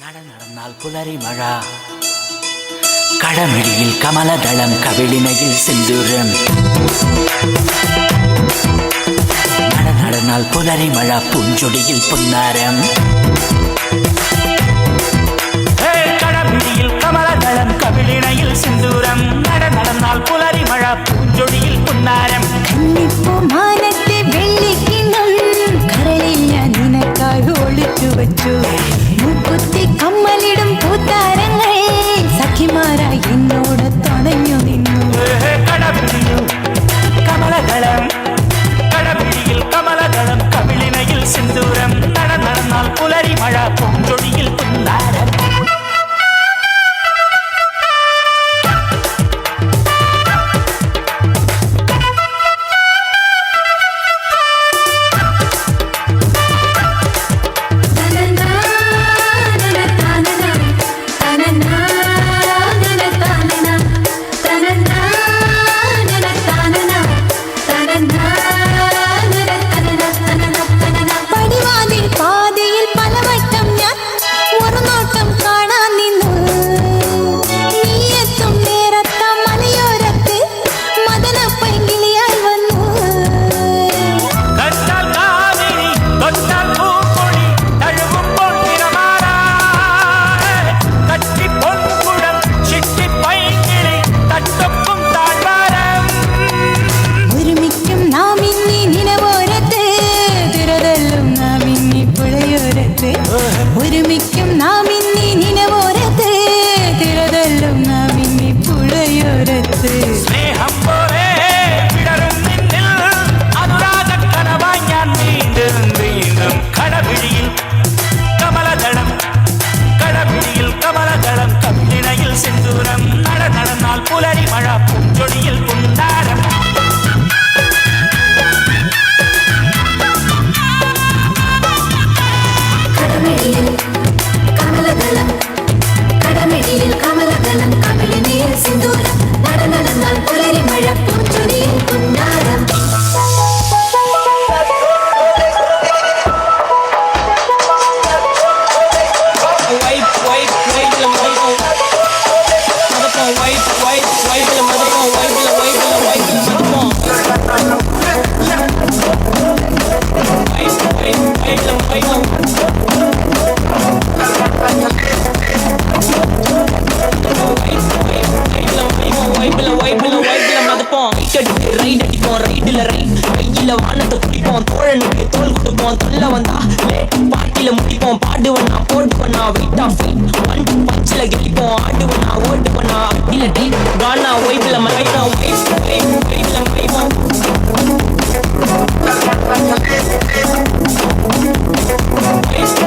நடந்தால் புலரி மழா கடமிழியில் கமலதளம் கவிழினையில் செந்தூரம் நடனால் புலரி மழா பூஞ்சொடியில் புன்னாரம் கடமிழியில் கமலதளம் கவிழினையில் செந்தூரம் நடனால் புலரி மழா பூஞ்சொடியில் புன்னாரம் കന്നിപ്പൂ മാനത്തെ വെള്ളിക്കിണ്ണം കരളില്ല നിനക്കായി ഒളിച്ചു വച്ചു മുക്കുത്തി കമ്മലിടും പൂത്താരങ്ങൾ സഖിമാരായി എന്നോട് തടഞ്ഞു നിന്നു കമലദളം കടമിഴിയിൽ കമലദളം കവിളിനയിൽ സിന്ദൂരം നടന്നാൽ പുലരി മഴ പൂഞ്ചൊടിയിൽ പുന്നാരം ഒരുമിക്കും നാം ഇന്നീ നിലവോരത്ത് തിരതല്ലും നാം ഇന്നീ പുഴയോരത്ത് സ്നേഹം പോലെ വിടരും നിന്നിൽ അനുരാഗക്കനവായി ഞാൻ വീണ്ടും വീണ്ടും കടപിടിയിൽ കമലദളം കടപിടിയിൽ കമലദളം കവിളിണയിൽ സിന്ദൂരം നടന്നാൽ പുലരി മഴ പൂഞ്ചൊടിയിൽ പുന്നാരം കടമിഴിയിൽ കമലദളം കവിളിനയിൽ സിന്ദൂരം നടന്നാൽ പുലരി മഴ പൂഞ്ചൊടിയിൽ പുന്നാരം வானத்தை குடிப்போம் தோழனுக்கு தோல் கொடுப்போம் தொல்ல வந்தா பாட்டில முடிப்போம் பாடுவனா போடுவனா வெயிட்டா ஃபீட் ஒன் பஞ்சில கெளிப்போம் ஆடுவனா ஓடுவனா இல்ல டைட் கானா வைப்ல மலைனா வைப்ல மைவோம் வைப்